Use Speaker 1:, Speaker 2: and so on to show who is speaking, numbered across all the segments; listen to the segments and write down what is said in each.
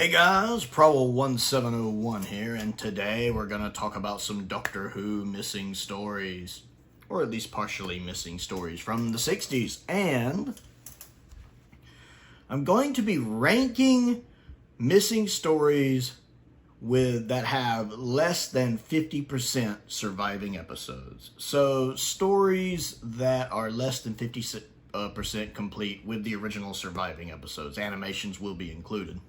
Speaker 1: Hey guys, Prowl 1701 here, and today we're going to talk about some Doctor Who missing stories, or at least partially missing stories from the 60s, and I'm going to be ranking missing stories that have less than 50% surviving episodes. So stories that are less than 50% complete with the original surviving episodes. Animations will be included.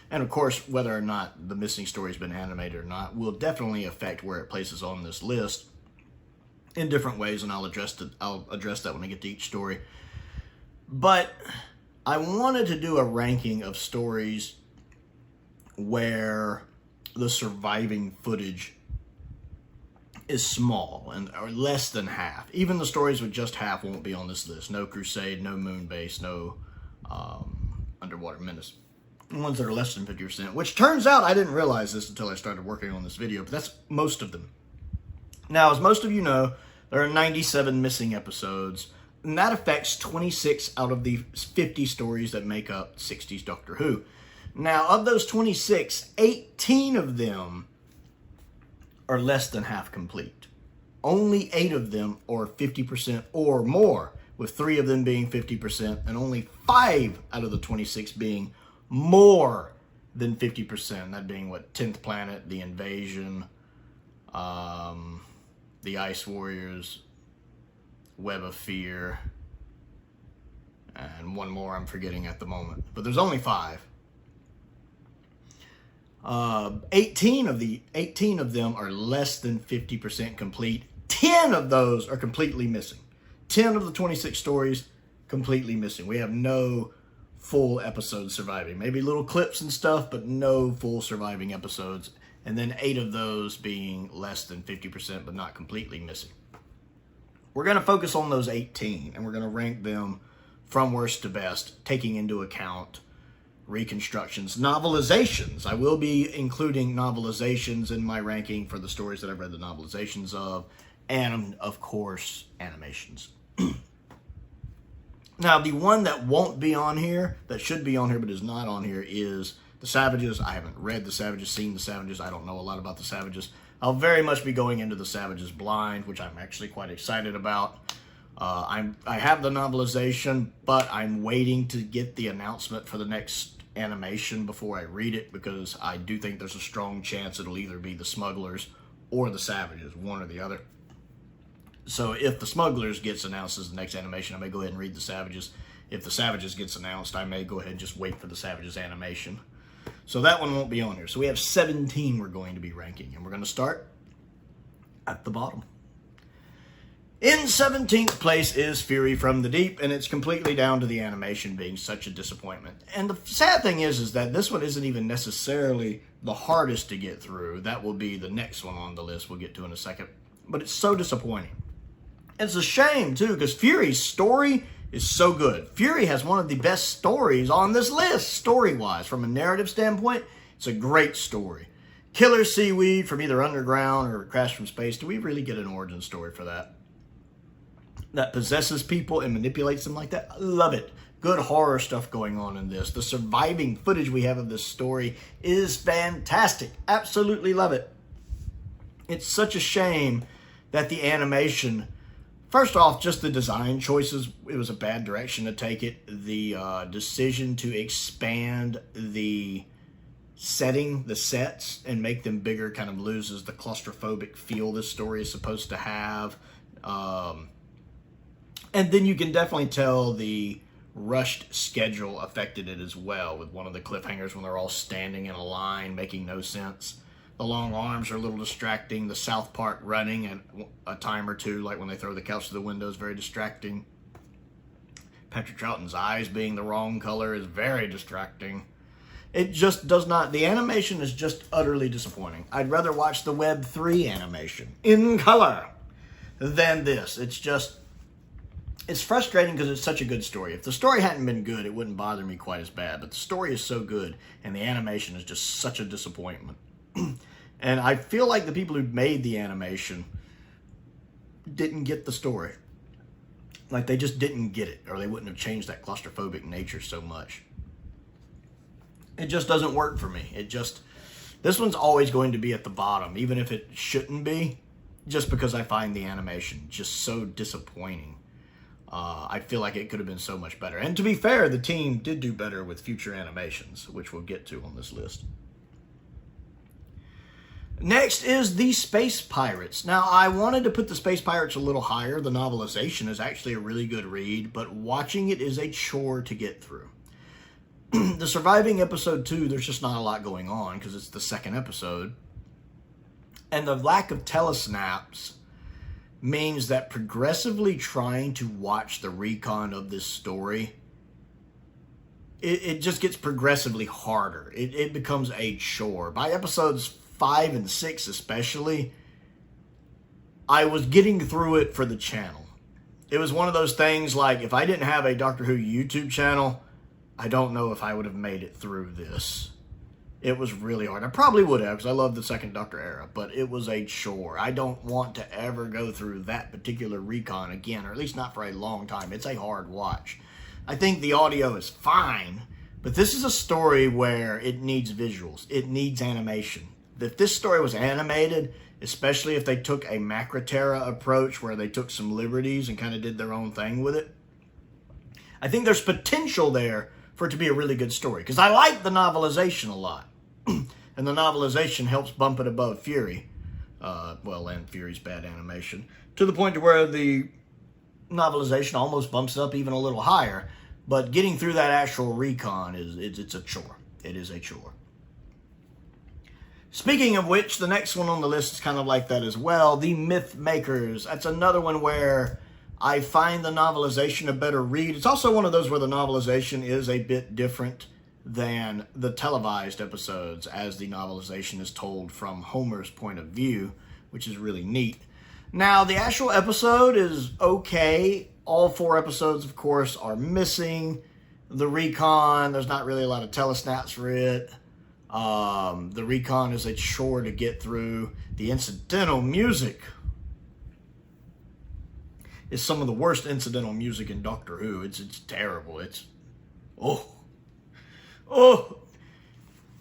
Speaker 1: And of course, whether or not the missing story has been animated or not will definitely affect where it places on this list in different ways, and I'll address that when I get to each story. But I wanted to do a ranking of stories where the surviving footage is small and or less than half. Even the stories with just half won't be on this list. No Crusade, no Moonbase, no Underwater Menace. Ones that are less than 50%, which turns out I didn't realize this until I started working on this video, but that's most of them. Now, as most of you know, there are 97 missing episodes, and that affects 26 out of the 50 stories that make up 60s Doctor Who. Now, of those 26, 18 of them are less than half complete. Only 8 of them are 50% or more, with 3 of them being 50% and only 5 out of the 26 being more than 50%. That being, what, 10th Planet, The Invasion, The Ice Warriors, Web of Fear, and one more I'm forgetting at the moment. But there's only 5. 18 of them are less than 50% complete. 10 of those are completely missing. 10 of the 26 stories completely missing. We have no full episodes surviving. Maybe little clips and stuff, but no full surviving episodes. And then 8 of those being less than 50%, but not completely missing. We're going to focus on those 18, and we're going to rank them from worst to best, taking into account reconstructions, novelizations. I will be including novelizations in my ranking for the stories that I've read the novelizations of, and of course, animations. Now, the one that won't be on here, that should be on here but is not on here, is The Savages. I haven't read The Savages, seen The Savages. I don't know a lot about The Savages. I'll very much be going into The Savages blind, which I'm actually quite excited about. I have the novelization, but I'm waiting to get the announcement for the next animation before I read it, because I do think there's a strong chance it'll either be The Smugglers or The Savages, one or the other. So if The Smugglers gets announced as the next animation, I may go ahead and read The Savages. If The Savages gets announced, I may go ahead and just wait for The Savages animation. So that one won't be on here. So we have 17 we're going to be ranking, and we're going to start at the bottom. In 17th place is Fury from the Deep, and it's completely down to the animation being such a disappointment. And the sad thing is that this one isn't even necessarily the hardest to get through. That will be the next one on the list we'll get to in a second. But it's so disappointing. It's a shame, too, because Fury's story is so good. Fury has one of the best stories on this list, story-wise. From a narrative standpoint, it's a great story. Killer seaweed from either underground or Crash from Space. Do we really get an origin story for that? That possesses people and manipulates them like that? I love it. Good horror stuff going on in this. The surviving footage we have of this story is fantastic. Absolutely love it. It's such a shame that the animation... First off, just the design choices, it was a bad direction to take it. The decision to expand the setting, the sets, and make them bigger kind of loses the claustrophobic feel this story is supposed to have. And then you can definitely tell the rushed schedule affected it as well, with one of the cliffhangers when they're all standing in a line, making no sense. The long arms are a little distracting. The South Park running at a time or two, like when they throw the couch to the window, is very distracting. Patrick Troughton's eyes being the wrong color is very distracting. It just does not... The animation is just utterly disappointing. I'd rather watch the Web 3 animation in color than this. It's just... It's frustrating because it's such a good story. If the story hadn't been good, it wouldn't bother me quite as bad. But the story is so good, and the animation is just such a disappointment. And I feel like the people who made the animation didn't get the story. Like, they just didn't get it, or they wouldn't have changed that claustrophobic nature so much. It just doesn't work for me. This one's always going to be at the bottom, even if it shouldn't be, just because I find the animation just so disappointing. I feel like it could have been so much better. And to be fair, the team did do better with future animations, which we'll get to on this list. Next is the Space Pirates. Now, I wanted to put the Space Pirates a little higher. The novelization is actually a really good read, but watching it is a chore to get through. The surviving episode 2, there's just not a lot going on because it's the second episode. And the lack of telesnaps means that progressively trying to watch the recon of this story, it just gets progressively harder. It becomes a chore. By episodes 5 and 6 especially, I was getting through it for the channel. It was one of those things like, if I didn't have a Doctor Who YouTube channel, I don't know if I would have made it through this. It was really hard. I probably would have, because I love the second Doctor era, but it was a chore. I don't want to ever go through that particular recon again, or at least not for a long time. It's a hard watch. I think the audio is fine, but this is a story where it needs visuals. It needs animation. If this story was animated, especially if they took a Macroterra approach where they took some liberties and kind of did their own thing with it, I think there's potential there for it to be a really good story. Because I like the novelization a lot. And the novelization helps bump it above Fury. And Fury's bad animation. To the point to where the novelization almost bumps it up even a little higher. But getting through that actual recon, it's a chore. It is a chore. Speaking of which, the next one on the list is kind of like that as well. The Myth Makers. That's another one where I find the novelization a better read. It's also one of those where the novelization is a bit different than the televised episodes, as the novelization is told from Homer's point of view, which is really neat. Now, the actual episode is okay. All 4 episodes, of course, are missing. The recon, there's not really a lot of telesnaps for it. The recon is a chore to get through. The incidental music is some of the worst incidental music in Doctor Who. It's terrible.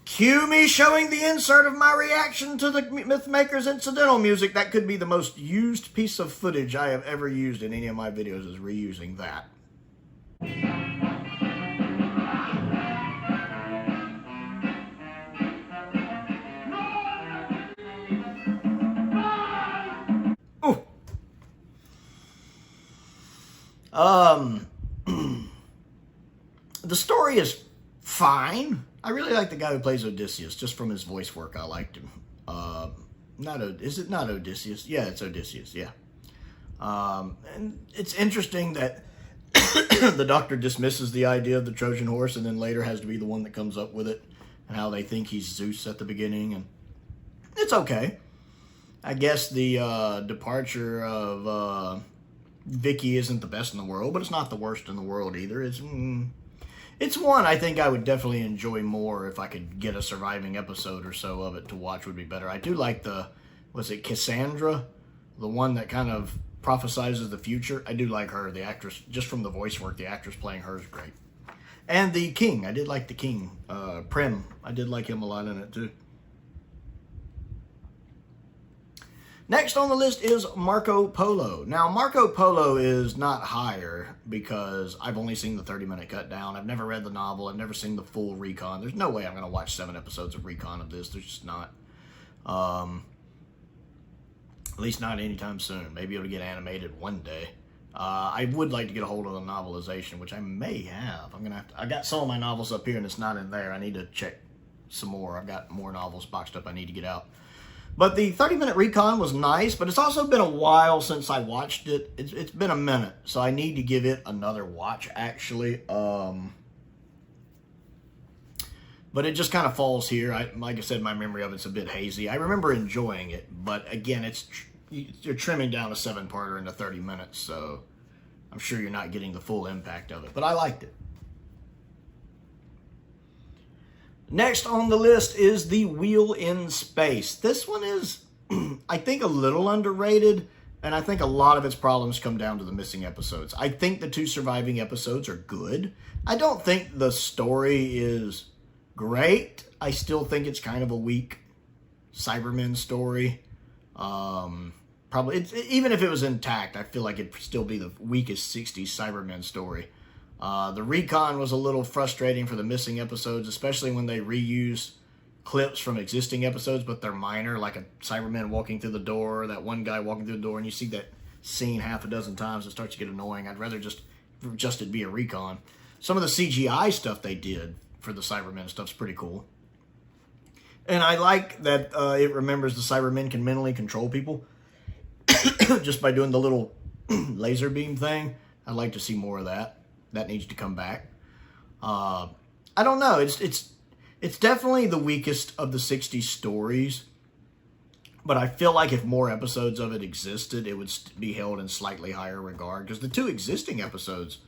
Speaker 1: Cue me showing the insert of my reaction to the Mythmaker's incidental music. That could be the most used piece of footage I have ever used in any of my videos, is reusing that. The story is fine. I really like the guy who plays Odysseus, just from his voice work. I liked him. Is it not Odysseus? Yeah, it's Odysseus, yeah. And it's interesting that the Doctor dismisses the idea of the Trojan horse and then later has to be the one that comes up with it, and how they think he's Zeus at the beginning, and it's okay. I guess the departure of Vicky isn't the best in the world, but it's not the worst in the world either. It's one I think I would definitely enjoy more if I could get a surviving episode or so of it to watch would be better. I do like was it Cassandra? The one that kind of prophesizes the future. I do like her, the actress, just from the voice work, the actress playing her is great. And the King, I did like the King. Prem, I did like him a lot in it too. Next on the list is Marco Polo. Now, Marco Polo is not higher because I've only seen the 30-minute cut down. I've never read the novel. I've never seen the full recon. There's no way I'm going to watch 7 episodes of recon of this. There's just not. At least not anytime soon. Maybe it'll get animated one day. I would like to get a hold of the novelization, which I may have. I got some of my novels up here and it's not in there. I need to check some more. I've got more novels boxed up I need to get out. But the 30-minute recon was nice, but it's also been a while since I watched it. It's been a minute, so I need to give it another watch, actually. But it just kind of falls here. Like I said, my memory of it's a bit hazy. I remember enjoying it, but again, you're trimming down a 7-parter into 30 minutes, so I'm sure you're not getting the full impact of it. But I liked it. Next on the list is The Wheel in Space. This one is, I think, a little underrated, and I think a lot of its problems come down to the missing episodes. I think the 2 surviving episodes are good. I don't think the story is great. I still think it's kind of a weak Cybermen story. Probably, even if it was intact, I feel like it'd still be the weakest 60s Cybermen story. The recon was a little frustrating for the missing episodes, especially when they reuse clips from existing episodes, but they're minor, like a Cyberman walking through the door, that one guy walking through the door, and you see that scene half a dozen times. It starts to get annoying. I'd rather just it be a recon. Some of the CGI stuff they did for the Cybermen stuff's pretty cool. And I like that it remembers the Cybermen can mentally control people just by doing the little laser beam thing. I'd like to see more of that. That needs to come back. I don't know. It's definitely the weakest of the 60s stories. But I feel like if more episodes of it existed, it would be held in slightly higher regard. Because the 2 existing episodes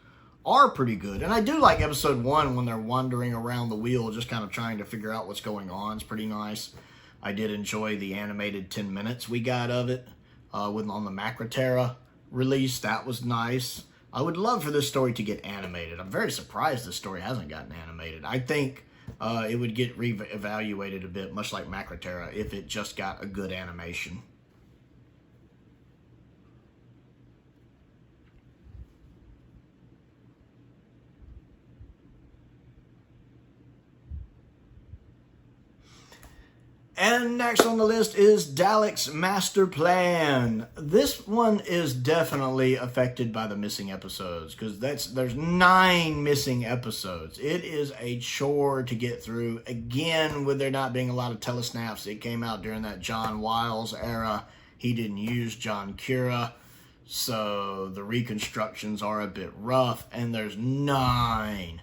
Speaker 1: are pretty good. And I do like episode 1 when they're wandering around the wheel, just kind of trying to figure out what's going on. It's pretty nice. I did enjoy the animated 10 minutes we got of it on the Macroterra release. That was nice. I would love for this story to get animated. I'm very surprised this story hasn't gotten animated. I think it would get re-evaluated a bit, much like Macroterra, if it just got a good animation. And next on the list is Dalek's Master Plan. This one is definitely affected by the missing episodes, because there's 9 missing episodes. It is a chore to get through. Again, with there not being a lot of telesnaps, it came out during that John Wiles era. He didn't use John Cura, so the reconstructions are a bit rough, and there's 9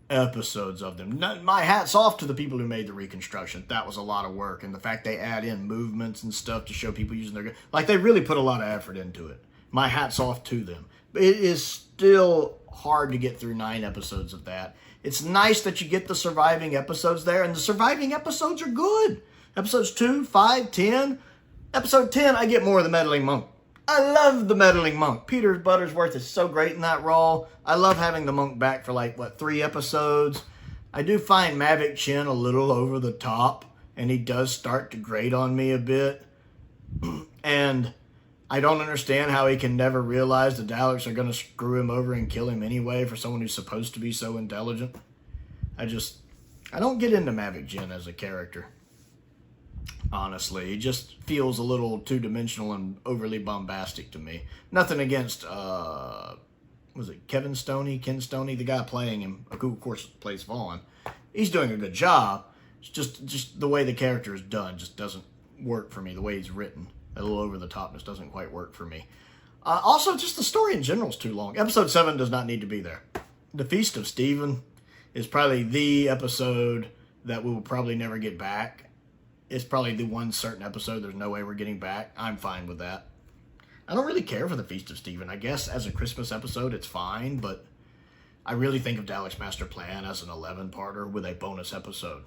Speaker 1: episodes of them. My hat's off to the people who made the reconstruction. That was a lot of work, and the fact they add in movements and stuff to show people using their... Like, they really put a lot of effort into it. My hat's off to them. But it is still hard to get through 9 episodes of that. It's nice that you get the surviving episodes there, and the surviving episodes are good. Episodes 2, 5, 10. Episode 10, I get more of the Meddling Monk. I love the Meddling Monk. Peter Buttersworth is so great in that role. I love having the monk back for 3 episodes. I do find Mavic Chin a little over the top, and he does start to grate on me a bit. And I don't understand how he can never realize the Daleks are going to screw him over and kill him anyway for someone who's supposed to be so intelligent. I don't get into Mavic Chin as a character. Honestly, he just feels a little two-dimensional and overly bombastic to me. Nothing against, was it Ken Stoney, the guy playing him, who of course plays Vaughn. He's doing a good job. It's just the way the character is done just doesn't work for me. The way he's written, a little over-the-topness doesn't quite work for me. Also, just the story in general is too long. Episode 7 does not need to be there. The Feast of Stephen is probably the episode that we will probably never get back. It's probably the one certain episode there's no way we're getting back. I'm fine with that. I don't really care for the Feast of Stephen. I guess as a Christmas episode, it's fine, but I really think of Dalek's Master Plan as an 11-parter with a bonus episode.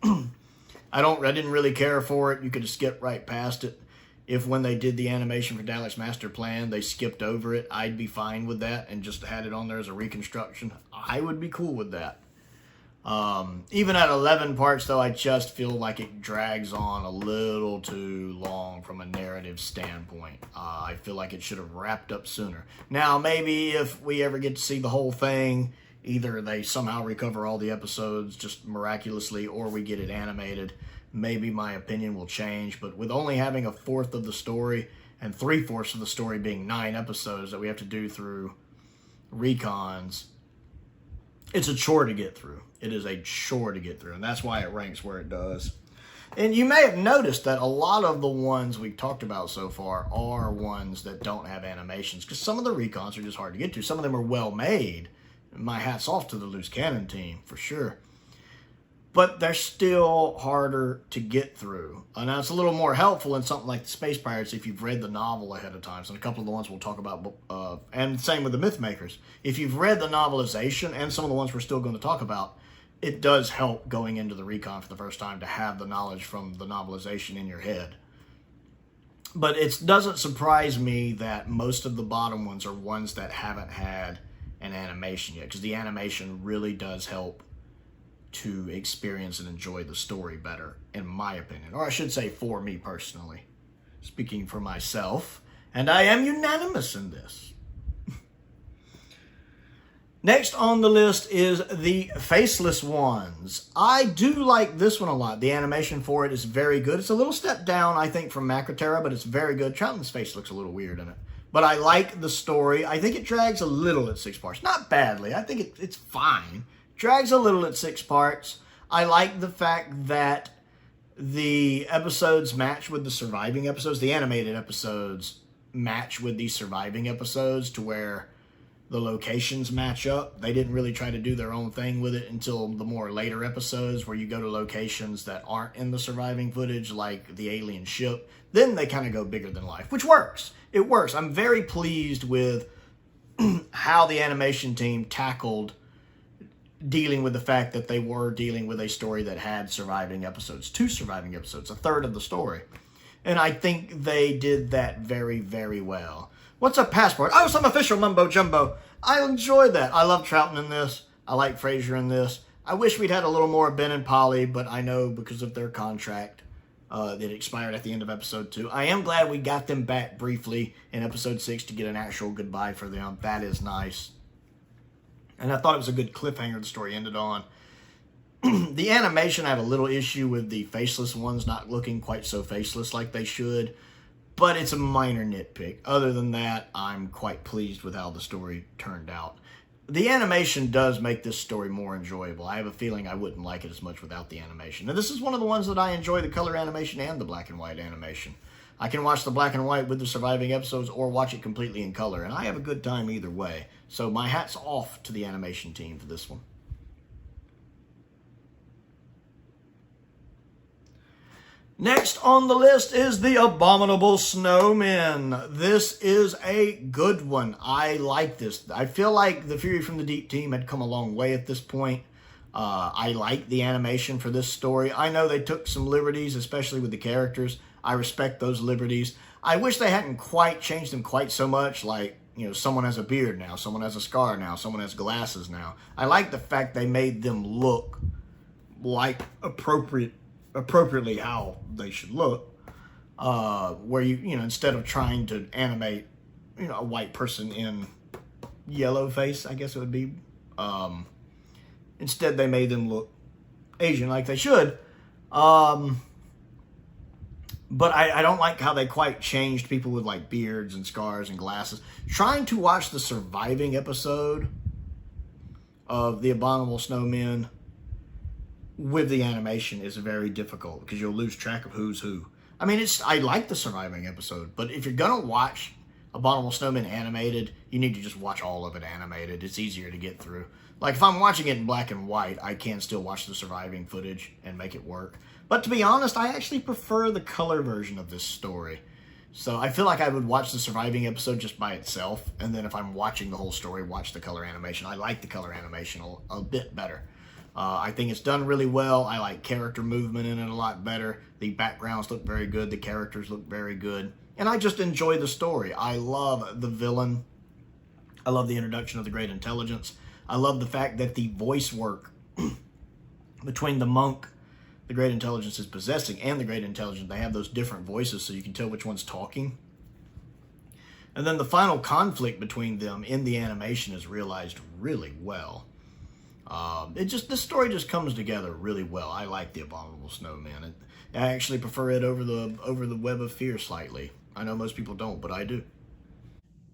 Speaker 1: I didn't really care for it. You could have skipped right past it. If when they did the animation for Dalek's Master Plan, they skipped over it, I'd be fine with that and just had it on there as a reconstruction. I would be cool with that. Even at 11 parts, though, I just feel like it drags on a little too long from a narrative standpoint. I feel like it should have wrapped up sooner. Now, maybe if we ever get to see the whole thing, either they somehow recover all the episodes just miraculously, or we get it animated, maybe my opinion will change. But with only having a fourth of the story and 3/4 of the story being 9 episodes that we have to do through recons, it's a chore to get through. It is a chore to get through, and that's why it ranks where it does. And you may have noticed that a lot of the ones we've talked about so far are ones that don't have animations, because some of the recons are just hard to get to. Some of them are well made. My hat's off to the Loose Cannon team, for sure. But they're still harder to get through. Now, it's a little more helpful in something like the Space Pirates if you've read the novel ahead of time. So a couple of the ones we'll talk about, and same with the Mythmakers. If you've read the novelization and some of the ones we're still going to talk about, it does help going into the recon for the first time to have the knowledge from the novelization in your head. But it doesn't surprise me that most of the bottom ones are ones that haven't had an animation yet, because the animation really does help to experience and enjoy the story better, in my opinion. Or I should say for me personally. Speaking for myself. And I am unanimous in this. Next on the list is the Faceless Ones. I do like this one a lot. The animation for it is very good. It's a little step down, I think, from Macroterra, but it's very good. Trouton's face looks a little weird in it. But I like the story. I think it drags a little at 6 parts. Not badly. I think it's fine. Drags a little at 6 parts. I like the fact that the episodes match with the surviving episodes. The animated episodes match with the surviving episodes to where the locations match up. They didn't really try to do their own thing with it until the more later episodes where you go to locations that aren't in the surviving footage, like the alien ship. Then they kind of go bigger than life, which works. It works. I'm very pleased with how the animation team tackled dealing with the fact that they were dealing with a story that had surviving episodes. 2 surviving episodes, a third of the story. And I think they did that very, very well. What's a passport? Oh, some official mumbo jumbo. I enjoy that. I love Trouton in this. I like Fraser in this. I wish we'd had a little more Ben and Polly, but I know because of their contract that expired at the end of episode 2. I am glad we got them back briefly in episode 6 to get an actual goodbye for them. That is nice. And I thought it was a good cliffhanger the story ended on. The animation, I have a little issue with the faceless ones not looking quite so faceless like they should. But it's a minor nitpick. Other than that, I'm quite pleased with how the story turned out. The animation does make this story more enjoyable. I have a feeling I wouldn't like it as much without the animation. Now, this is one of the ones that I enjoy, the color animation and the black and white animation. I can watch the black and white with the surviving episodes or watch it completely in color, and I have a good time either way. So my hat's off to the animation team for this one. Next on the list is the Abominable Snowmen. This is a good one. I like this. I feel like the Fury from the Deep team had come a long way at this point. I like the animation for this story. I know they took some liberties, especially with the characters. I respect those liberties. I wish they hadn't quite changed them quite so much, like, you know, someone has a beard now, someone has a scar now, someone has glasses now. I like the fact they made them look like appropriately how they should look, where you know, instead of trying to animate, you know, a white person in yellow face, I guess it would be, instead they made them look Asian like they should. But I don't like how they quite changed people with like beards and scars and glasses. Trying to watch the surviving episode of the Abominable Snowmen with the animation is very difficult because you'll lose track of who's who. I mean, I like the surviving episode, but if you're going to watch Abominable Snowmen animated, you need to just watch all of it animated. It's easier to get through. Like, if I'm watching it in black and white, I can still watch the surviving footage and make it work. But to be honest, I actually prefer the color version of this story. So I feel like I would watch the surviving episode just by itself, and then if I'm watching the whole story, watch the color animation. I like the color animation a bit better. I think it's done really well. I like character movement in it a lot better. The backgrounds look very good. The characters look very good. And I just enjoy the story. I love the villain. I love the introduction of the Great Intelligence. I love the fact that the voice work between the monk the Great Intelligence is possessing and the Great Intelligence, they have those different voices so you can tell which one's talking. And then the final conflict between them in the animation is realized really well. This story just comes together really well. I like the Abominable Snowman. I actually prefer it over the Web of Fear slightly. I know most people don't, but I do.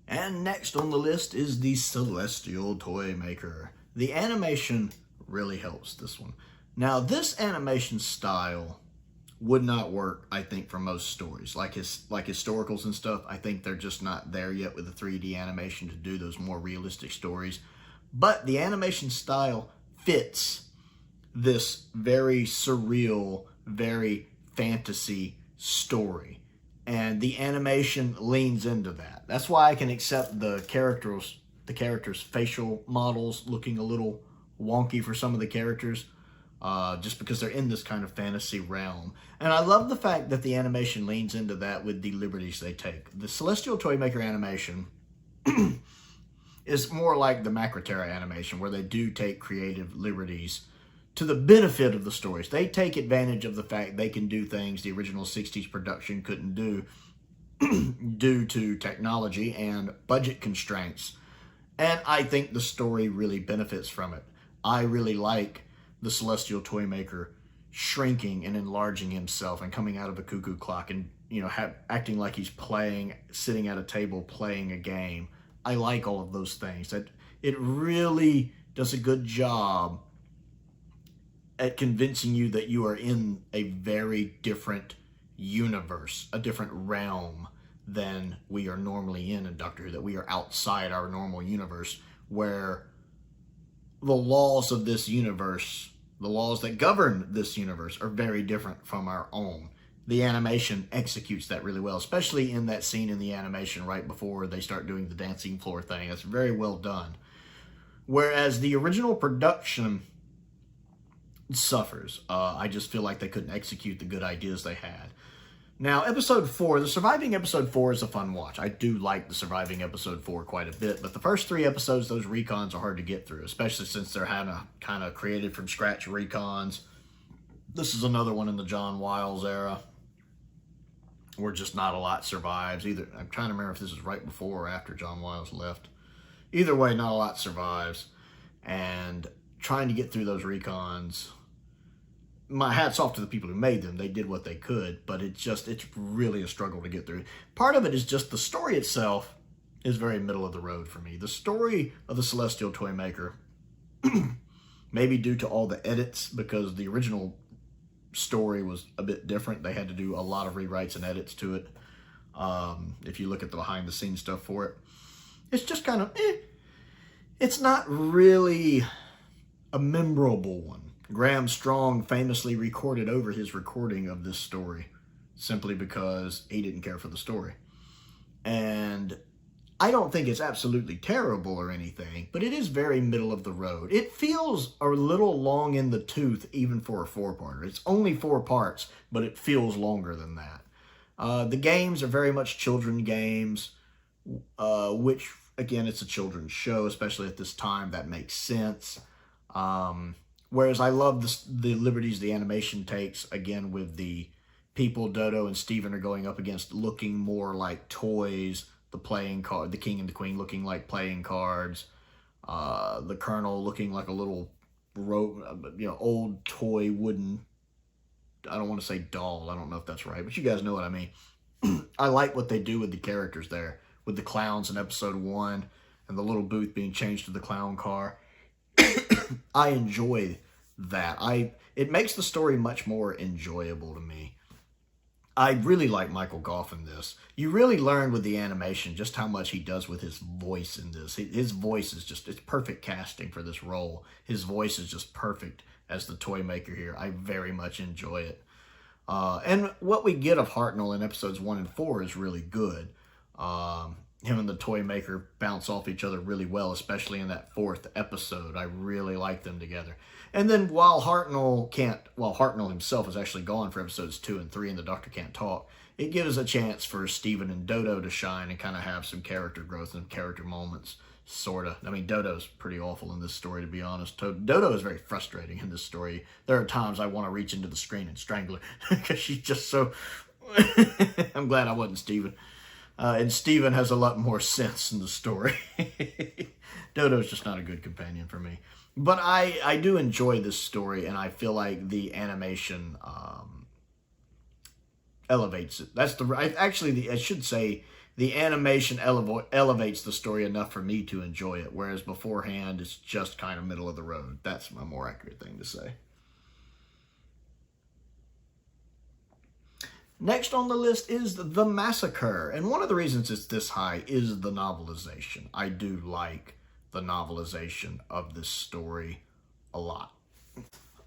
Speaker 1: And next on the list is the Celestial Toy Maker. The animation really helps this one. Now, this animation style would not work, I think, for most stories. Like historicals and stuff, I think they're just not there yet with the 3D animation to do those more realistic stories. But the animation style fits this very surreal, very fantasy story. And the animation leans into that. That's why I can accept the characters' facial models looking a little wonky for some of the characters, just because they're in this kind of fantasy realm. And I love the fact that the animation leans into that with the liberties they take. The Celestial Toy Maker animation is more like the Macroterra animation, where they do take creative liberties to the benefit of the stories. They take advantage of the fact they can do things the original 60s production couldn't do due to technology and budget constraints. And I think the story really benefits from it. I really like the Celestial Toymaker shrinking and enlarging himself and coming out of a cuckoo clock and, you know, acting like he's sitting at a table playing a game. I like all of those things. That it really does a good job at convincing you that you are in a very different universe, a different realm than we are normally in Doctor Who, that we are outside our normal universe, where the laws of this universe, the laws that govern this universe, are very different from our own. The animation executes that really well, especially in that scene in the animation right before they start doing the dancing floor thing. That's very well done. Whereas the original production suffers. I just feel like they couldn't execute the good ideas they had. Now, episode 4, the surviving episode 4 is a fun watch. I do like the surviving episode 4 quite a bit, but the first 3 episodes, those recons are hard to get through, especially since they're kind of created from scratch recons. This is another one in the John Wiles era where just not a lot survives. Either I'm trying to remember if this is right before or after John Wiles left. Either way, not a lot survives. And trying to get through those recons, my hat's off to the people who made them. They did what they could, but it's really a struggle to get through. Part of it is just the story itself is very middle of the road for me. The story of the Celestial Toymaker, maybe due to all the edits, because the original story was a bit different. They had to do a lot of rewrites and edits to it. If you look at the behind the scenes stuff for it, it's just kind of, it's not really a memorable one. Graham Strong famously recorded over his recording of this story simply because he didn't care for the story. And I don't think it's absolutely terrible or anything, but it is very middle of the road. It feels a little long in the tooth even for a 4-parter. It's only 4 parts, but it feels longer than that. The games are very much children games, which, again, it's a children's show, especially at this time. That makes sense. Whereas I love the liberties the animation takes, again, with the people Dodo and Steven are going up against looking more like toys, the playing card, the King and the Queen looking like playing cards, the Colonel looking like a little old toy wooden, I don't want to say doll, I don't know if that's right, but you guys know what I mean. I like what they do with the characters there, with the clowns in episode 1 and the little booth being changed to the clown car. I enjoy that. It makes the story much more enjoyable to me. I really like Michael Goff in this. You really learn with the animation just how much he does with his voice in this. His voice is just, it's perfect casting for this role. His voice is just perfect as the toy maker here. I very much enjoy it. And what we get of Hartnell in episodes 1 and 4 is really good. Him and the toy maker bounce off each other really well, especially in that 4th episode. I really like them together. And then while Hartnell himself is actually gone for episodes 2 and 3 and the Doctor can't talk, it gives a chance for Steven and Dodo to shine and kind of have some character growth and character moments, sort of. I mean, Dodo's pretty awful in this story, to be honest. Dodo is very frustrating in this story. There are times I want to reach into the screen and strangle her because she's just so... I'm glad I wasn't Steven. And Steven has a lot more sense in the story. Dodo's just not a good companion for me. But I do enjoy this story, and I feel like the animation elevates it. I should say the animation elevates the story enough for me to enjoy it, whereas beforehand it's just kind of middle of the road. That's a more accurate thing to say. Next on the list is The Massacre, and one of the reasons it's this high is the novelization. I do like the novelization of this story a lot.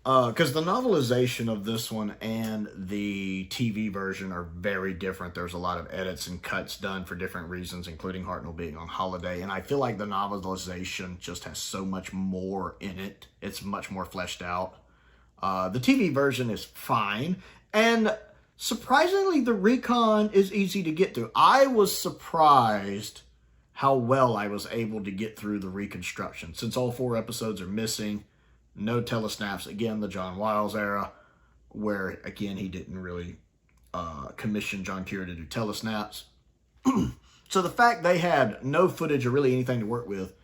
Speaker 1: Because the novelization of this one and the TV version are very different. There's a lot of edits and cuts done for different reasons, including Hartnell being on holiday, and I feel like the novelization just has so much more in it. It's much more fleshed out. The TV version is fine, and surprisingly, the recon is easy to get through. I was surprised how well I was able to get through the reconstruction. Since all 4 episodes are missing, No telesnaps. Again, the John Wiles era, where, again, he didn't really commission John Cure to do telesnaps. So the fact they had no footage or really anything to work with,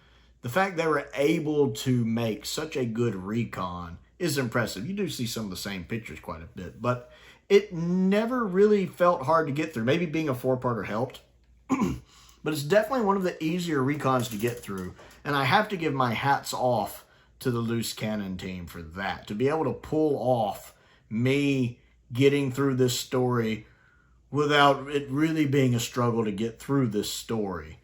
Speaker 1: the fact they were able to make such a good recon is impressive. You do see some of the same pictures quite a bit, but it never really felt hard to get through. Maybe being a 4-parter helped, but it's definitely one of the easier recons to get through. And I have to give my hats off to the Loose Cannon team for that. To be able to pull off me getting through this story without it really being a struggle to get through this story,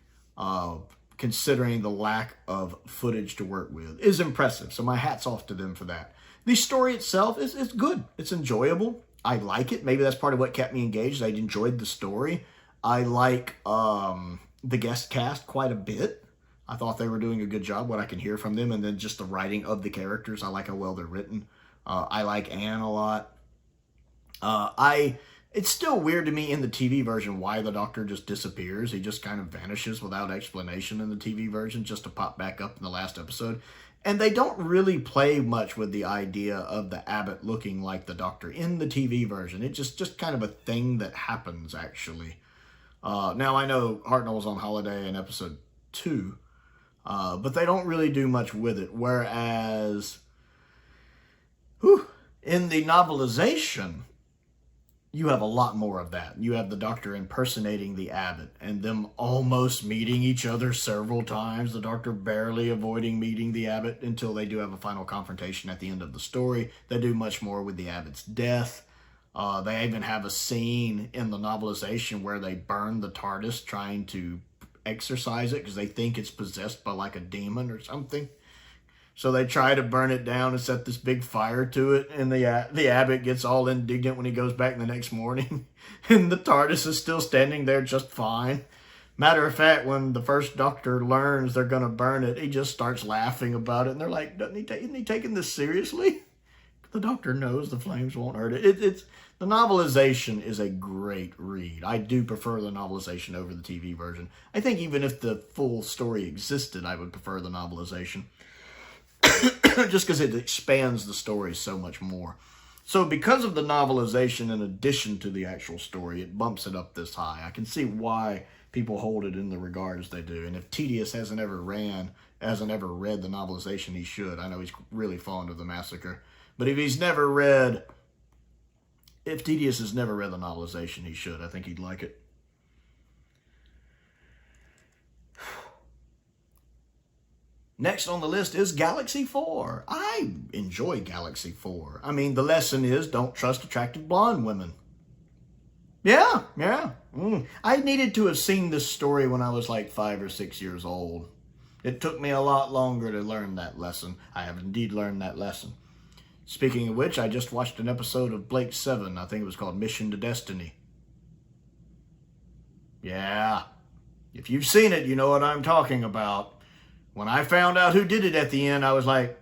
Speaker 1: considering the lack of footage to work with, is impressive. So my hat's off to them for that. The story itself is good. It's enjoyable. I like it. Maybe that's part of what kept me engaged. I enjoyed the story. I like the guest cast quite a bit. I thought they were doing a good job, what I can hear from them, and then just the writing of the characters. I like how well they're written. I like Anne a lot. It's still weird to me in the TV version why the Doctor just disappears. He just kind of vanishes without explanation in the TV version, just to pop back up in the last episode. And they don't really play much with the idea of the Abbot looking like the Doctor in the TV version. It's just kind of a thing that happens, actually. Now, I know Hartnell's on holiday in episode 2, but they don't really do much with it. Whereas, in the novelization, you have a lot more of that. You have the Doctor impersonating the Abbot and them almost meeting each other several times. The Doctor barely avoiding meeting the Abbot until they do have a final confrontation at the end of the story. They do much more with the Abbot's death. They even have a scene in the novelization where they burn the TARDIS trying to exorcise it because they think it's possessed by like a demon or something. So they try to burn it down and set this big fire to it, and the Abbot gets all indignant when he goes back the next morning, and the TARDIS is still standing there just fine. Matter of fact, when the first Doctor learns they're going to burn it, he just starts laughing about it, and they're like, isn't he taking this seriously? The Doctor knows the flames won't hurt it. The novelization is a great read. I do prefer the novelization over the TV version. I think even if the full story existed, I would prefer the novelization. Just because it expands the story so much more. So because of the novelization in addition to the actual story, it bumps it up this high. I can see why people hold it in the regard as they do. And if Tedious hasn't ever read the novelization, he should. I know he's really fond of The Massacre. But if Tedious has never read the novelization, he should. I think he'd like it. Next on the list is Galaxy 4. I enjoy Galaxy 4. I mean, the lesson is don't trust attractive blonde women. Yeah. I needed to have seen this story when I was like 5 or 6 years old. It took me a lot longer to learn that lesson. I have indeed learned that lesson. Speaking of which, I just watched an episode of Blake 7. I think it was called Mission to Destiny. Yeah. If you've seen it, you know what I'm talking about. When I found out who did it at the end, I was like...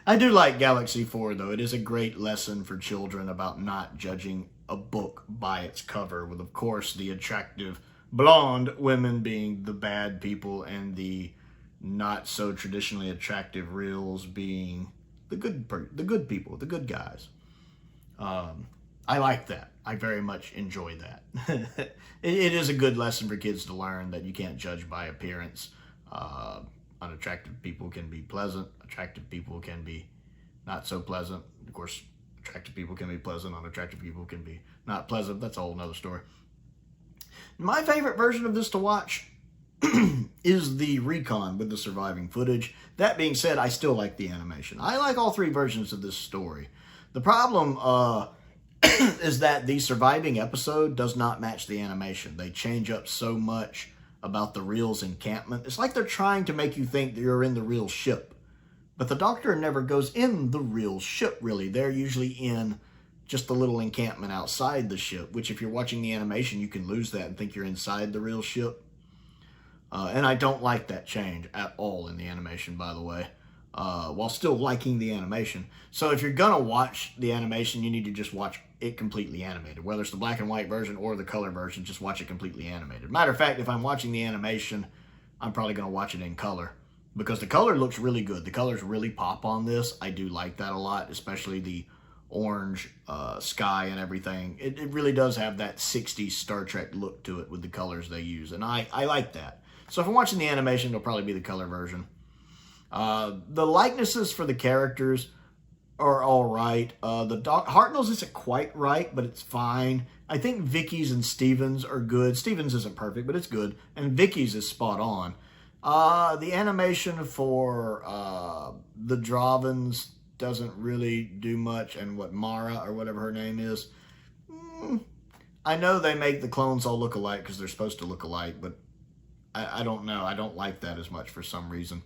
Speaker 1: I do like Galaxy 4, though. It is a great lesson for children about not judging a book by its cover, with, of course, the attractive blonde women being the bad people and the not so traditionally attractive reals being the good people, the good guys. I like that. I very much enjoy that. It is a good lesson for kids to learn that you can't judge by appearance. Unattractive people can be pleasant. Attractive people can be not so pleasant. Of course, attractive people can be pleasant. Unattractive people can be not pleasant. That's a whole nother story. My favorite version of this to watch is the recon with the surviving footage. That being said, I still like the animation. I like all 3 versions of this story. The problem is that the surviving episode does not match the animation. They change up so much about the Real's encampment. It's like they're trying to make you think that you're in the real ship. But the Doctor never goes in the real ship, really. They're usually in just the little encampment outside the ship, which if you're watching the animation, you can lose that and think you're inside the real ship. And I don't like that change at all in the animation, by the way. While still liking the animation. So if you're gonna watch the animation, you need to just watch it completely animated. Whether it's the black and white version or the color version, just watch it completely animated. Matter of fact, if I'm watching the animation, I'm probably gonna watch it in color. because the color looks really good. The colors really pop on this. I do like that a lot, especially the orange sky and everything. It really does have that 60s Star Trek look to it with the colors they use, and I like that. So if I'm watching the animation, it'll probably be the color version. The likenesses for the characters are all right. The Hartnell's isn't quite right, but it's fine. I think Vicky's and Steven's are good. Steven's isn't perfect, but it's good. And Vicky's is spot on. The animation for the Dravens doesn't really do much. And what Mara, or whatever her name is, I know they make the clones all look alike because they're supposed to look alike, but I don't know. I don't like that as much for some reason.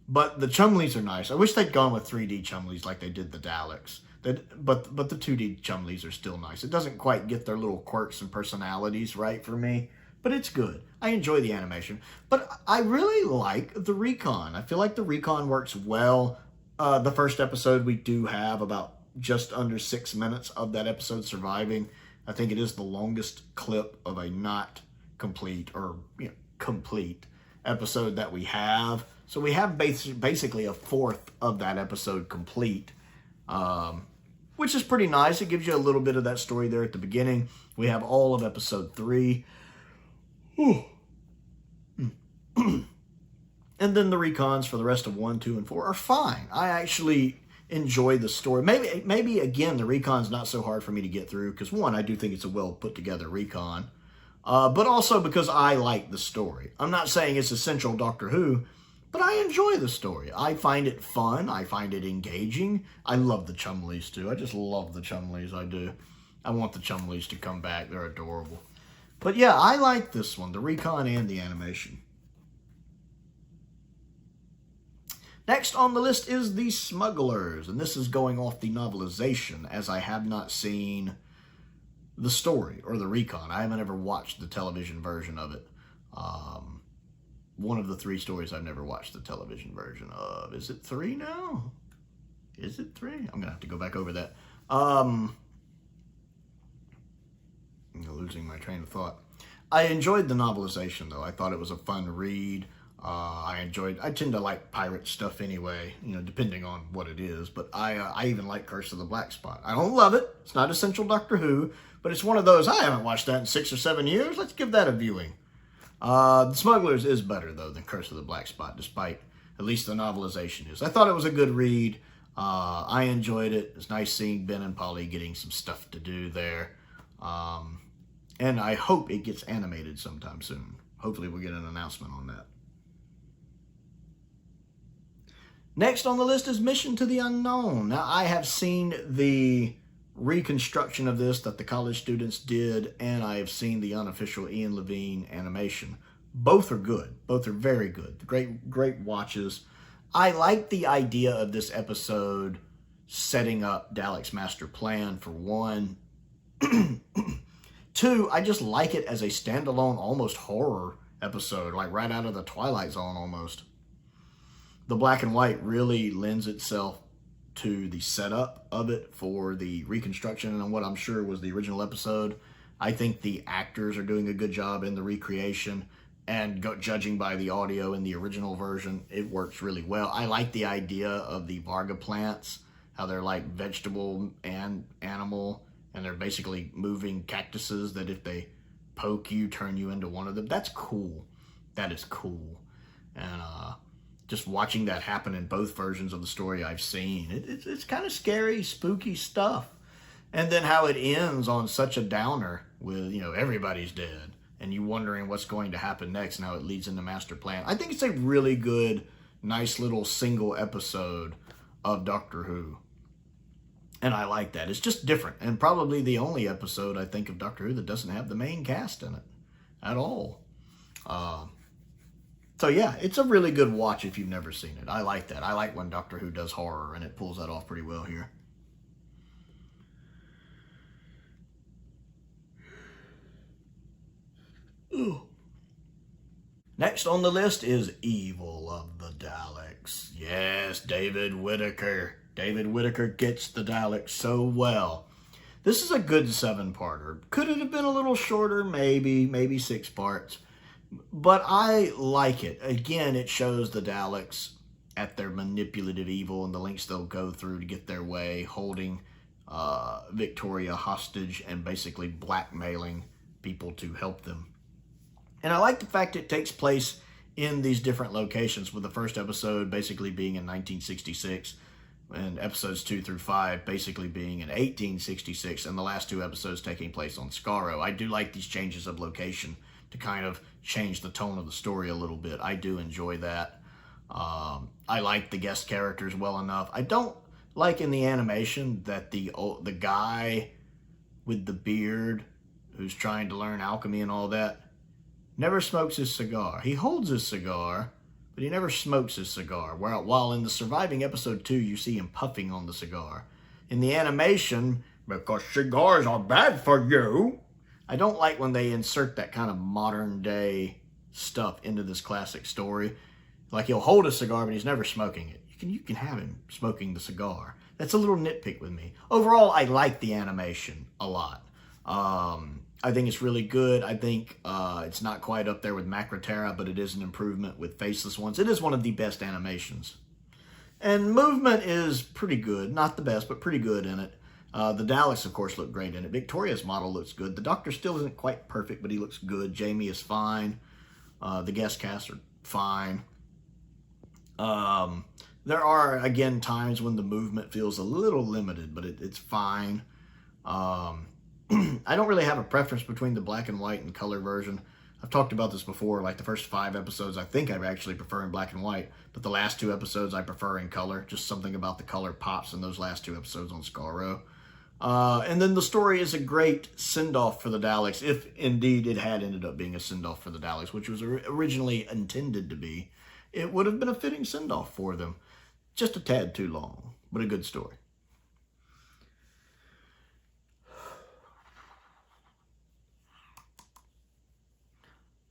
Speaker 1: But the Chumleys are nice. I wish they'd gone with 3D Chumleys like they did the Daleks. But the 2D Chumleys are still nice. It doesn't quite get their little quirks and personalities right for me, but it's good. I enjoy the animation. But I really like the recon. I feel like the recon works well. The first episode, we do have about just under 6 minutes of that episode surviving. I think it is the longest clip of a not complete or complete episode that we have. So we have basically a fourth of that episode complete, which is pretty nice. It gives you a little bit of that story there at the beginning. We have all of episode 3. And then the recons for the rest of 1, 2, and 4 are fine. I actually enjoy the story. Maybe again, the recon's not so hard for me to get through because, one, I do think it's a well put together recon, but also because I like the story. I'm not saying it's essential Doctor Who, but I enjoy the story. I find it fun. I find it engaging. I love the Chumleys too. I just love the Chumleys. I do. I want the Chumleys to come back. They're adorable. But yeah, I like this one, the recon and the animation. Next on the list is The Smugglers, and this is going off the novelization, as I have not seen the story or the recon. I haven't ever watched the television version of it. One of the 3 stories I've never watched the television version of. Is it 3 now? Is it 3? I'm going to have to go back over that. I'm losing my train of thought. I enjoyed the novelization, though. I thought it was a fun read. I tend to like pirate stuff anyway, depending on what it is. But I even like Curse of the Black Spot. I don't love it. It's not essential Doctor Who, but it's one of those, I haven't watched that in 6 or 7 years. Let's give that a viewing. The Smugglers is better, though, than Curse of the Black Spot, despite at least the novelization is. I thought it was a good read. I enjoyed it. It's nice seeing Ben and Polly getting some stuff to do there. And I hope it gets animated sometime soon. Hopefully we'll get an announcement on that. Next on the list is Mission to the Unknown. Now, I have seen the reconstruction of this that the college students did, and I have seen the unofficial Ian Levine animation. Both are good. Both are very good. Great watches. I like the idea of this episode setting up Dalek's master plan, for one. 2, I just like it as a standalone, almost horror episode, like right out of the Twilight Zone almost. The black and white really lends itself to the setup of it for the reconstruction and what I'm sure was the original episode. I think the actors are doing a good job in the recreation, and judging by the audio in the original version, it works really well. I like the idea of the Varga plants, how they're like vegetable and animal, and they're basically moving cactuses that if they poke you, turn you into one of them. That's cool. That is cool. And just watching that happen in both versions of the story I've seen, it's kind of scary, spooky stuff. And then how it ends on such a downer with, everybody's dead, and you wondering what's going to happen next and how it leads into Master Plan. I think it's a really good, nice little single episode of Doctor Who. And I like that. It's just different, and probably the only episode I think of Doctor Who that doesn't have the main cast in it at all. So yeah, it's a really good watch if you've never seen it. I like that. I like when Doctor Who does horror, and it pulls that off pretty well here. Ooh. Next on the list is Evil of the Daleks. Yes, David Whittaker. David Whittaker gets the Daleks so well. This is a good 7-parter. Could it have been a little shorter? Maybe 6 parts. But I like it. Again, it shows the Daleks at their manipulative evil and the lengths they'll go through to get their way, holding Victoria hostage and basically blackmailing people to help them. And I like the fact it takes place in these different locations, with the first episode basically being in 1966 and episodes 2 through 5 basically being in 1866, and the last 2 episodes taking place on Skaro. I do like these changes of location to kind of change the tone of the story a little bit. I do enjoy that. I like the guest characters well enough. I don't like in the animation that the guy with the beard who's trying to learn alchemy and all that never smokes his cigar. He holds his cigar, but he never smokes his cigar. While in the surviving episode 2, you see him puffing on the cigar. In the animation, because cigars are bad for you, I don't like when they insert that kind of modern day stuff into this classic story. Like, he'll hold a cigar, but he's never smoking it. You can have him smoking the cigar. That's a little nitpick with me. Overall, I like the animation a lot. I think it's really good. I think it's not quite up there with Macroterra, but it is an improvement with Faceless Ones. It is one of the best animations. And movement is pretty good. Not the best, but pretty good in it. The Daleks, of course, look great in it. Victoria's model looks good. The Doctor still isn't quite perfect, but he looks good. Jamie is fine. The guest cast are fine. There are, again, times when the movement feels a little limited, but it's fine. I don't really have a preference between the black and white and color version. I've talked about this before. Like, the first 5 episodes, I think I actually prefer in black and white, but the last 2 episodes I prefer in color. Just something about the color pops in those last 2 episodes on Skaro. And then the story is a great send-off for the Daleks, if indeed it had ended up being a send-off for the Daleks, which was originally intended to be. It would have been a fitting send-off for them. Just a tad too long, but a good story.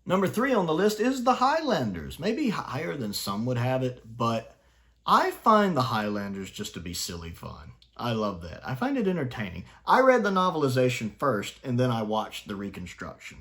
Speaker 1: Number 3 on the list is the Highlanders. Maybe higher than some would have it, but I find the Highlanders just to be silly fun. I love that. I find it entertaining. I read the novelization first, and then I watched the reconstruction.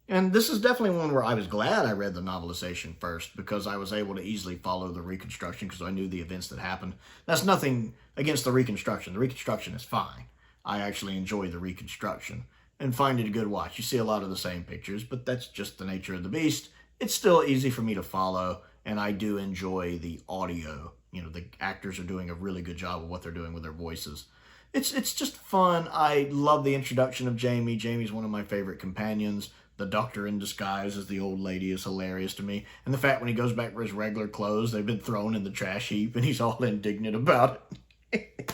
Speaker 1: And this is definitely one where I was glad I read the novelization first, because I was able to easily follow the reconstruction because I knew the events that happened. That's nothing against the reconstruction. The reconstruction is fine. I actually enjoy the reconstruction and find it a good watch. You see a lot of the same pictures, but that's just the nature of the beast. It's still easy for me to follow, and I do enjoy the audio. You know, the actors are doing a really good job of what they're doing with their voices. It's just fun. I love the introduction of Jamie. Jamie's one of my favorite companions. The Doctor in disguise as the old lady is hilarious to me. And the fact when he goes back for his regular clothes, they've been thrown in the trash heap, and he's all indignant about it.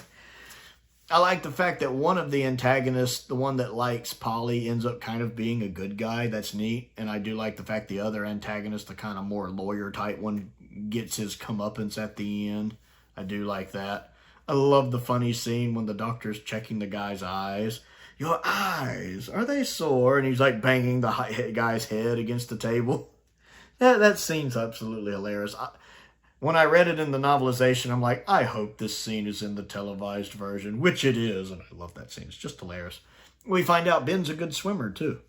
Speaker 1: I like the fact that one of the antagonists, the one that likes Polly, ends up kind of being a good guy. That's neat. And I do like the fact the other antagonist, the kind of more lawyer type one, gets his comeuppance at the end. I do like that. I love the funny scene when the Doctor's checking the guy's eyes. Your eyes, are they sore? And he's like banging the guy's head against the table. That scene's absolutely hilarious. When I read it in the novelization, I'm like, I hope this scene is in the televised version, which it is, and I love that scene. It's just hilarious. We find out Ben's a good swimmer, too.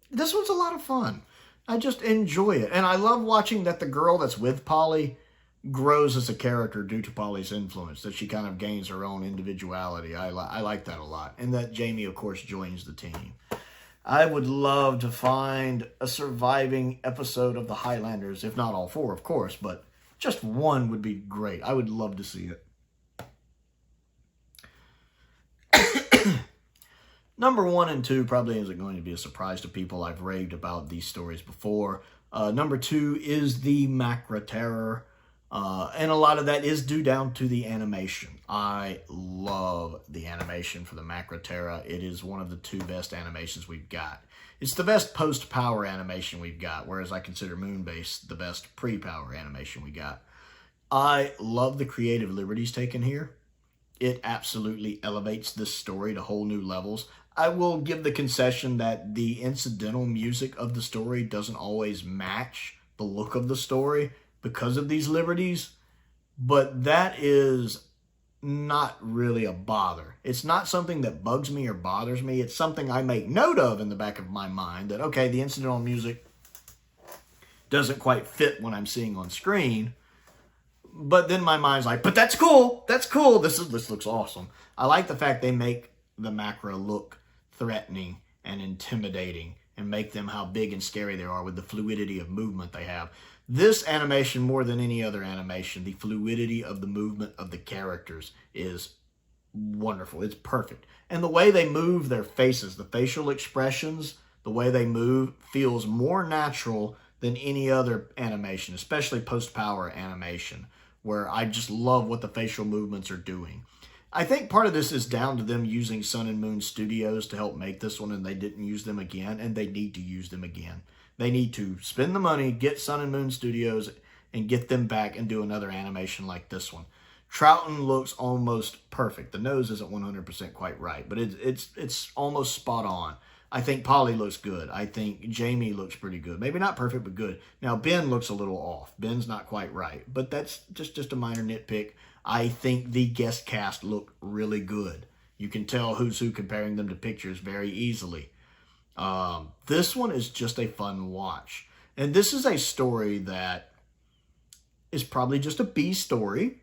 Speaker 1: This one's a lot of fun. I just enjoy it. And I love watching that the girl that's with Polly grows as a character due to Polly's influence, that she kind of gains her own individuality. I like that a lot. And that Jamie, of course, joins the team. I would love to find a surviving episode of the Highlanders, if not all 4, of course, but just one would be great. I would love to see it. Number 1 and 2 probably isn't going to be a surprise to people. I've raved about these stories before. Number 2 is the Macroterror. And a lot of that is due down to the animation. I love the animation for the Macroterror. It is one of the 2 best animations we've got. It's the best post-power animation we've got, whereas I consider Moonbase the best pre-power animation we got. I love the creative liberties taken here. It absolutely elevates this story to whole new levels. I will give the concession that the incidental music of the story doesn't always match the look of the story because of these liberties, but that is not really a bother. It's not something that bugs me or bothers me. It's something I make note of in the back of my mind that, okay, the incidental music doesn't quite fit what I'm seeing on screen. But then my mind's like, but that's cool. That's cool. This looks awesome. I like the fact they make the Macra look threatening and intimidating and make them how big and scary they are with the fluidity of movement they have. This animation, more than any other animation, the fluidity of the movement of the characters is wonderful. It's perfect. And the way they move their faces, the facial expressions, the way they move feels more natural than any other animation, especially post-power animation, where I just love what the facial movements are doing. I think part of this is down to them using Sun and Moon Studios to help make this one, and they didn't use them again, and they need to use them again. They need to spend the money, get Sun and Moon Studios, and get them back and do another animation like this one. Troughton looks almost perfect. The nose isn't 100% quite right, but it's almost spot on. I think Polly looks good. I think Jamie looks pretty good. Maybe not perfect, but good. Now, Ben looks a little off. Ben's not quite right, but that's just a minor nitpick. I think the guest cast look really good. You can tell who's who comparing them to pictures very easily. This one is just a fun watch. And this is a story that is probably just a B story.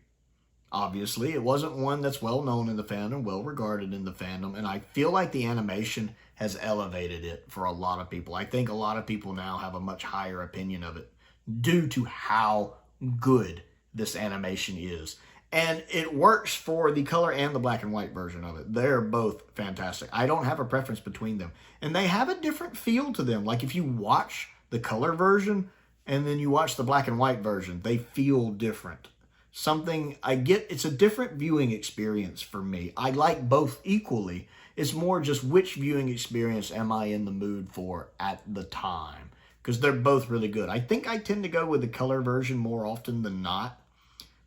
Speaker 1: Obviously, it wasn't one that's well known in the fandom, well regarded in the fandom, and I feel like the animation has elevated it for a lot of people. I think a lot of people now have a much higher opinion of it due to how good this animation is. And it works for the color and the black and white version of it. They're both fantastic. I don't have a preference between them. And they have a different feel to them. Like if you watch the color version and then you watch the black and white version, they feel different. Something I get, it's a different viewing experience for me. I like both equally. It's more just which viewing experience am I in the mood for at the time. Because they're both really good. I think I tend to go with the color version more often than not.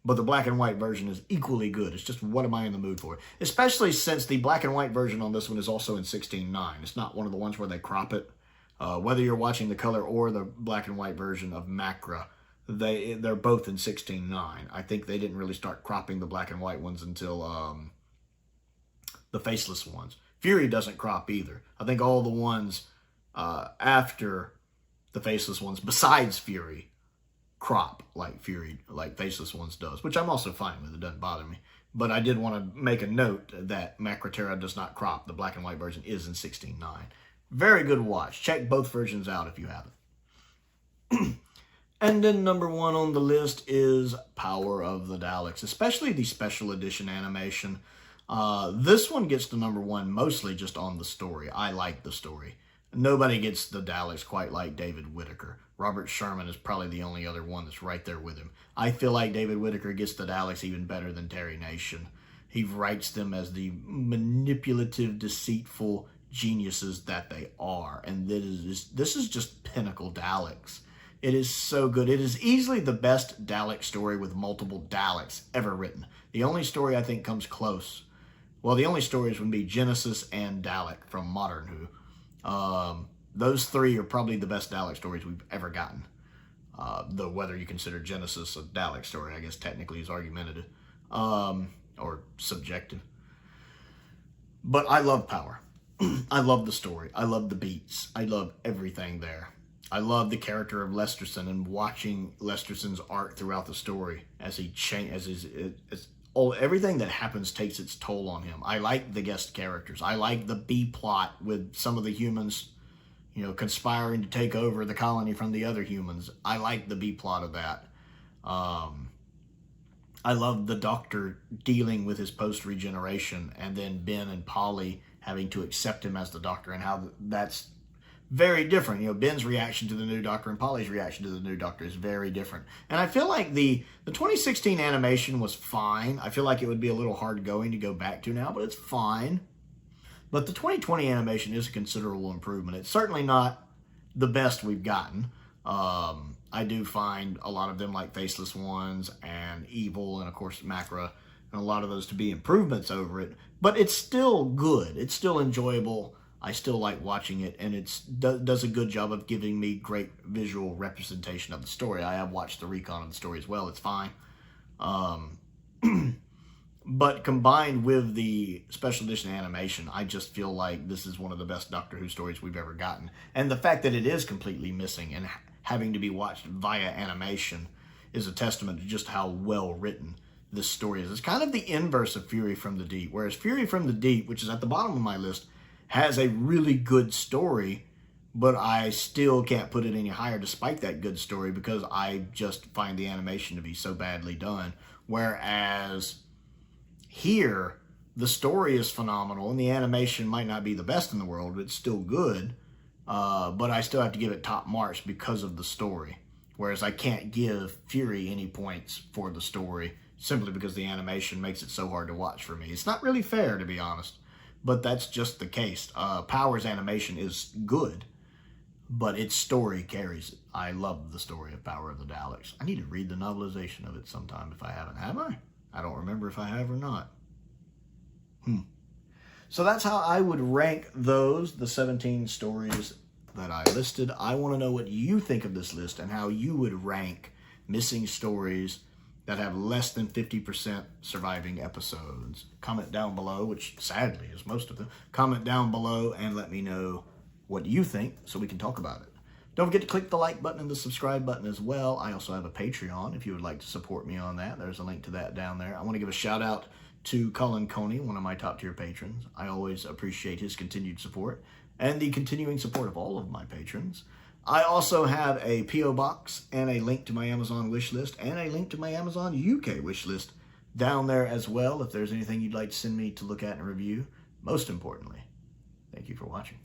Speaker 1: But the black and white version is equally good. It's just what am I in the mood for? Especially since the black and white version on this one is also in 16:9. It's not one of the ones where they crop it. Whether you're watching the color or the black and white version of Macra, they're both in 16:9. I think they didn't really start cropping the black and white ones until the faceless ones. Fury doesn't crop either. I think all the ones after the faceless ones, besides Fury, crop like Fury, like faceless ones does, which I'm also fine with. It doesn't bother me. But I did want to make a note that Macroterra does not crop. The black and white version is in 16:9. Very good watch. Check both versions out if you haven't. And then number one on the list is Power of the Daleks, especially the special edition animation. This one gets to number one mostly just on the story. I like the story. Nobody gets the Daleks quite like David Whitaker. Robert Sherman is probably the only other one that's right there with him. I feel like David Whitaker gets the Daleks even better than Terry Nation. He writes them as the manipulative, deceitful geniuses that they are. And this is just pinnacle Daleks. It is so good. It is easily the best Dalek story with multiple Daleks ever written. The only story I think comes close. Well, the only stories would be Genesis and Dalek from Modern Who. Those three are probably the best Dalek stories we've ever gotten. Though whether you consider Genesis a Dalek story, I guess technically is argumentative. Or subjective. But I love Power. I love the story. I love the beats. I love everything there. I love the character of Lesterson and watching Lesterson's arc throughout the story as he changes, everything that happens takes its toll on him. I like the guest characters. I like the B plot with some of the humans, conspiring to take over the colony from the other humans. I like the B plot of that. I love the Doctor dealing with his post-regeneration and then Ben and Polly having to accept him as the Doctor and how that's very different. Ben's reaction to the new Doctor and Polly's reaction to the new Doctor is very different. And I feel like the 2016 animation was fine. I feel like it would be a little hard going to go back to now, but it's fine. But the 2020 animation is a considerable improvement. It's certainly not the best we've gotten. I do find a lot of them, like Faceless Ones and Evil, and of course Macra, and a lot of those to be improvements over it. But it's still good. It's still enjoyable. I still like watching it, and it does a good job of giving me great visual representation of the story. I have watched the recon of the story as well. It's fine. But combined with the special edition animation, I just feel like this is one of the best Doctor Who stories we've ever gotten. And the fact that it is completely missing and having to be watched via animation is a testament to just how well written this story is. It's kind of the inverse of Fury from the Deep, whereas Fury from the Deep, which is at the bottom of my list, has a really good story, but I still can't put it any higher despite that good story because I just find the animation to be so badly done. Whereas here, the story is phenomenal and the animation might not be the best in the world, but it's still good. But I still have to give it top marks because of the story. Whereas I can't give Fury any points for the story simply because the animation makes it so hard to watch for me. It's not really fair, to be honest, but that's just the case. Power's animation is good, but its story carries it. I love the story of Power of the Daleks. I need to read the novelization of it sometime if I haven't. Have I? I don't remember if I have or not. So that's how I would rank those, the 17 stories that I listed. I want to know what you think of this list and how you would rank missing stories that have less than 50% surviving episodes. Comment down below, which sadly is most of them. Comment down below and let me know what you think so we can talk about it. Don't forget to click the like button and the subscribe button as well. I also have a Patreon if you would like to support me on that. There's a link to that down there. I want to give a shout out to Colin Coney, one of my top tier patrons. I always appreciate his continued support and the continuing support of all of my patrons. I also have a P.O. box and a link to my Amazon wish list and a link to my Amazon UK wish list down there as well if there's anything you'd like to send me to look at and review. Most importantly, thank you for watching.